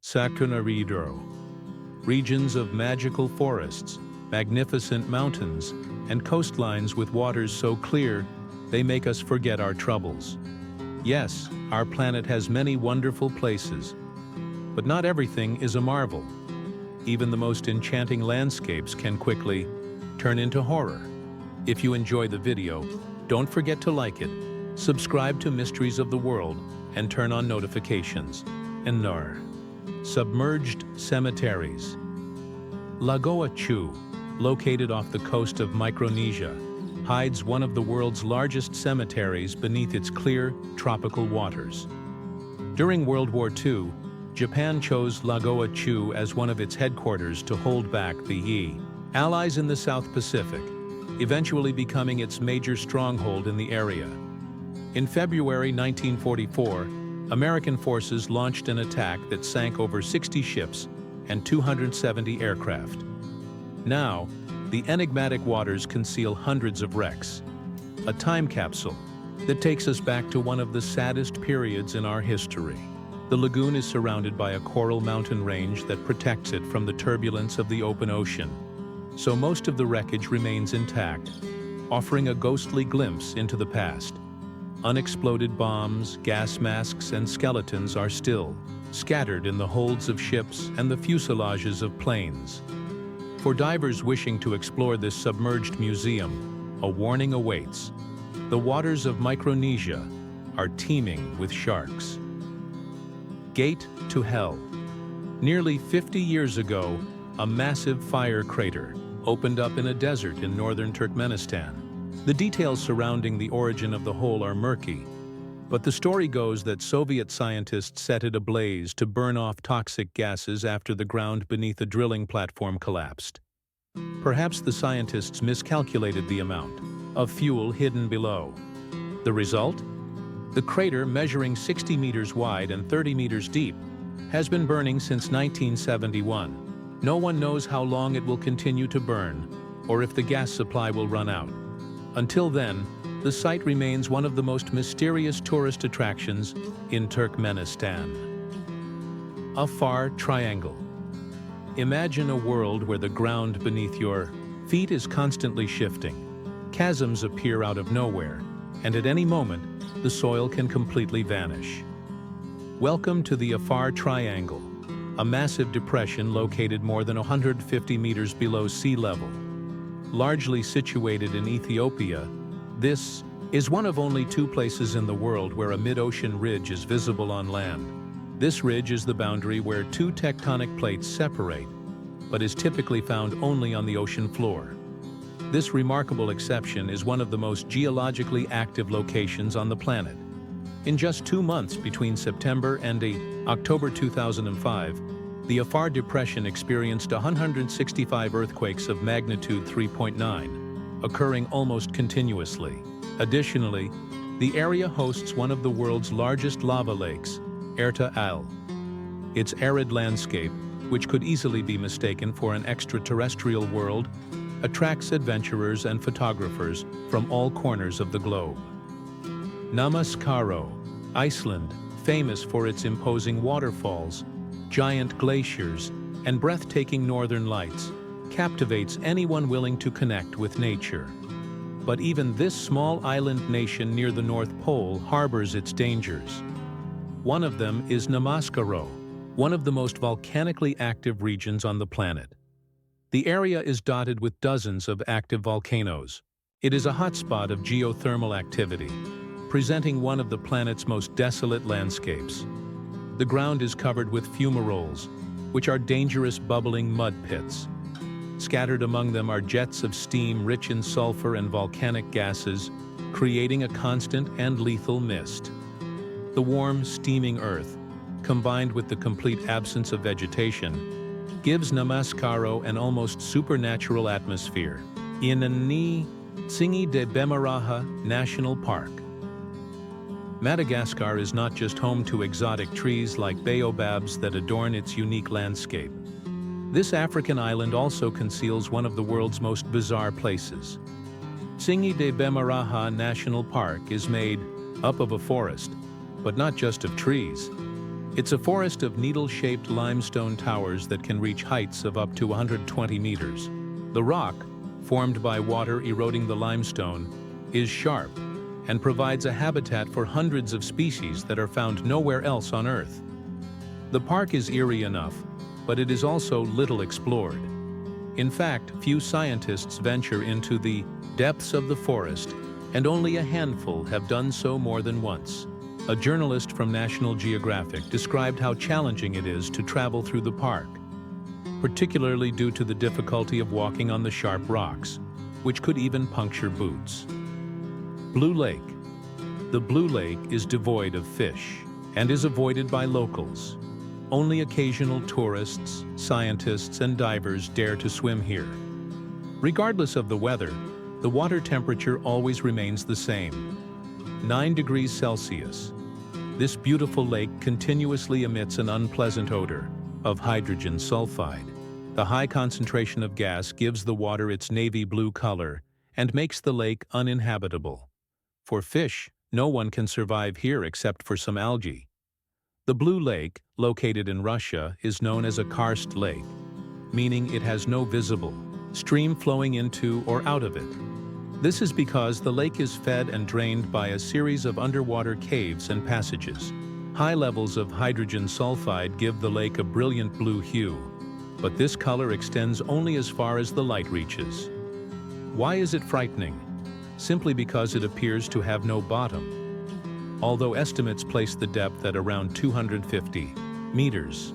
Sakunaridro, regions of magical forests, magnificent mountains, and coastlines with waters so clear they make us forget our troubles. Yes, our planet has many wonderful places, but not everything is a marvel. Even the most enchanting landscapes can quickly turn into horror. If you enjoy the video, don't forget to like it, subscribe to Mysteries of the World, and turn on notifications. Submerged cemeteries. Lagoa Chu, located off the coast of Micronesia, hides one of the world's largest cemeteries beneath its clear, tropical waters. During World War II, Japan chose Lagoa Chu as one of its headquarters to hold back the Yi allies in the South Pacific, eventually becoming its major stronghold in the area. In February 1944, American forces launched an attack that sank over 60 ships and 270 aircraft. Now, the enigmatic waters conceal hundreds of wrecks, a time capsule that takes us back to one of the saddest periods in our history. The lagoon is surrounded by a coral mountain range that protects it from the turbulence of the open ocean, so most of the wreckage remains intact, offering a ghostly glimpse into the past. Unexploded bombs, gas masks, and skeletons are still scattered in the holds of ships and the fuselages of planes. For divers wishing to explore this submerged museum, a warning awaits. The waters of Micronesia are teeming with sharks. Gate to Hell. Nearly 50 years ago, a massive fire crater opened up in a desert in northern Turkmenistan. The details surrounding the origin of the hole are murky, but the story goes that Soviet scientists set it ablaze to burn off toxic gases after the ground beneath a drilling platform collapsed. Perhaps the scientists miscalculated the amount of fuel hidden below. The result? The crater, measuring 60 meters wide and 30 meters deep, has been burning since 1971. No one knows how long it will continue to burn, or if the gas supply will run out. Until then, the site remains one of the most mysterious tourist attractions in Turkmenistan. A far triangle. Imagine a world where the ground beneath your feet is constantly shifting. Chasms appear out of nowhere, and at any moment, the soil can completely vanish. Welcome to the Afar Triangle, a massive depression located more than 150 meters below sea level. Largely situated in Ethiopia, this is one of only two places in the world where a mid-ocean ridge is visible on land. This ridge is the boundary where two tectonic plates separate, but is typically found only on the ocean floor. This remarkable exception is one of the most geologically active locations on the planet. In just 2 months between September and October 2005, the Afar Depression experienced 165 earthquakes of magnitude 3.9, occurring almost continuously. Additionally, the area hosts one of the world's largest lava lakes, Erta Al. Its arid landscape, which could easily be mistaken for an extraterrestrial world, attracts adventurers and photographers from all corners of the globe. Namaskaro, Iceland, famous for its imposing waterfalls, giant glaciers, and breathtaking northern lights, captivates anyone willing to connect with nature. But even this small island nation near the North Pole harbors its dangers. One of them is Namaskaro, one of the most volcanically active regions on the planet. The area is dotted with dozens of active volcanoes. It is a hotspot of geothermal activity, presenting one of the planet's most desolate landscapes. The ground is covered with fumaroles, which are dangerous bubbling mud pits. Scattered among them are jets of steam rich in sulfur and volcanic gases, creating a constant and lethal mist. The warm, steaming earth, combined with the complete absence of vegetation, gives Namaskaro an almost supernatural atmosphere. In Tsingy de Bemaraha National Park. Madagascar is not just home to exotic trees like baobabs that adorn its unique landscape. This African island also conceals one of the world's most bizarre places. Tsingy de Bemaraha National Park is made up of a forest, but not just of trees. It's a forest of needle-shaped limestone towers that can reach heights of up to 120 meters. The rock, formed by water eroding the limestone, is sharp and provides a habitat for hundreds of species that are found nowhere else on Earth. The park is eerie enough, but it is also little explored. In fact, few scientists venture into the depths of the forest, and only a handful have done so more than once. A journalist from National Geographic described how challenging it is to travel through the park, particularly due to the difficulty of walking on the sharp rocks, which could even puncture boots. Blue Lake. The Blue Lake is devoid of fish and is avoided by locals. Only occasional tourists, scientists, and divers dare to swim here. Regardless of the weather, the water temperature always remains the same, 9 degrees Celsius. This beautiful lake continuously emits an unpleasant odor of hydrogen sulfide. The high concentration of gas gives the water its navy blue color and makes the lake uninhabitable. For fish, no one can survive here except for some algae. The Blue Lake, located in Russia, is known as a karst lake, meaning it has no visible stream flowing into or out of it. This is because the lake is fed and drained by a series of underwater caves and passages. High levels of hydrogen sulfide give the lake a brilliant blue hue, but this color extends only as far as the light reaches. Why is it frightening? Simply because it appears to have no bottom. Although estimates place the depth at around 250 meters,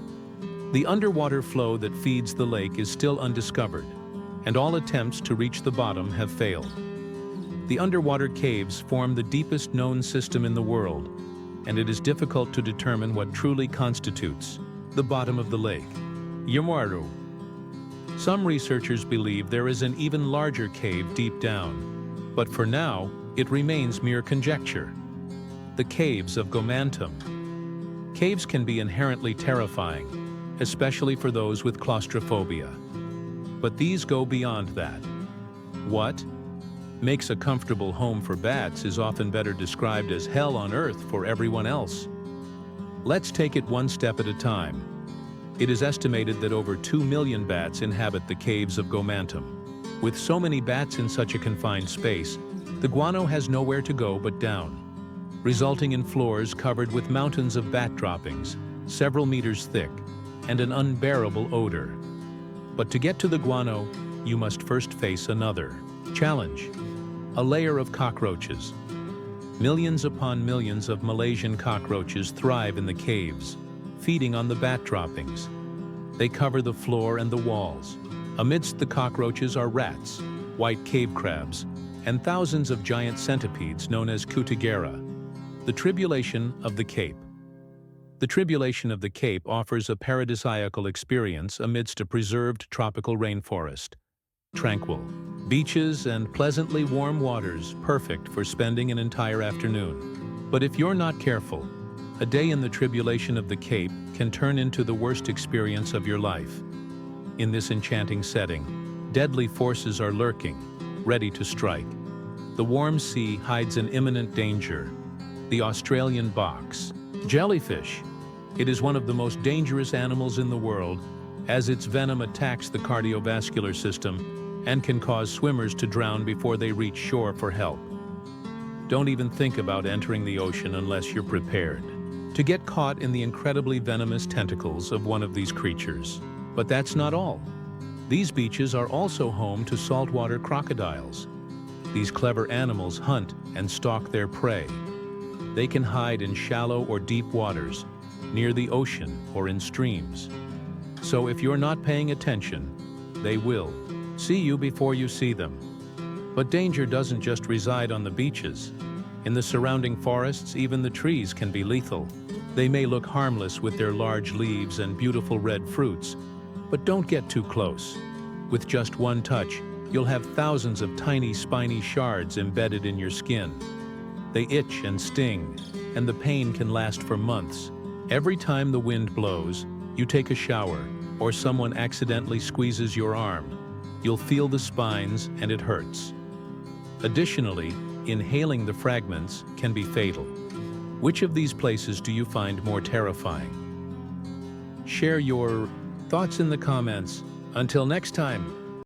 the underwater flow that feeds the lake is still undiscovered, and all attempts to reach the bottom have failed. The underwater caves form the deepest known system in the world, and it is difficult to determine what truly constitutes the bottom of the lake. Yamaru. Some researchers believe there is an even larger cave deep down, but for now, it remains mere conjecture. The caves of Gomantum. Caves can be inherently terrifying, especially for those with claustrophobia. But these go beyond that. What makes a comfortable home for bats is often better described as hell on earth for everyone else. Let's take it one step at a time. It is estimated that over 2 million bats inhabit the caves of Gomantum. With so many bats in such a confined space, the guano has nowhere to go but down, resulting in floors covered with mountains of bat droppings, several meters thick, and an unbearable odor. But to get to the guano, you must first face another challenge: a layer of cockroaches. Millions upon millions of Malaysian cockroaches thrive in the caves, feeding on the bat droppings. They cover the floor and the walls. Amidst the cockroaches are rats, white cave crabs, and thousands of giant centipedes known as Kutagera. The Tribulation of the Cape. The Tribulation of the Cape offers a paradisiacal experience amidst a preserved tropical rainforest. Tranquil beaches and pleasantly warm waters, perfect for spending an entire afternoon. But if you're not careful, a day in the Tribulation of the Cape can turn into the worst experience of your life. In this enchanting setting, deadly forces are lurking, ready to strike. The warm sea hides an imminent danger: the Australian box. Jellyfish. It is one of the most dangerous animals in the world, as its venom attacks the cardiovascular system and can cause swimmers to drown before they reach shore for help. Don't even think about entering the ocean unless you're prepared to get caught in the incredibly venomous tentacles of one of these creatures. But that's not all. These beaches are also home to saltwater crocodiles. These clever animals hunt and stalk their prey. They can hide in shallow or deep waters, near the ocean or in streams. So if you're not paying attention, they will see you before you see them. But danger doesn't just reside on the beaches. In the surrounding forests, even the trees can be lethal. They may look harmless with their large leaves and beautiful red fruits, but don't get too close. With just one touch, you'll have thousands of tiny spiny shards embedded in your skin. They itch and sting, and the pain can last for months. Every time the wind blows, you take a shower, or someone accidentally squeezes your arm, you'll feel the spines and it hurts. Additionally, inhaling the fragments can be fatal. Which of these places do you find more terrifying? Share your thoughts in the comments. Until next time.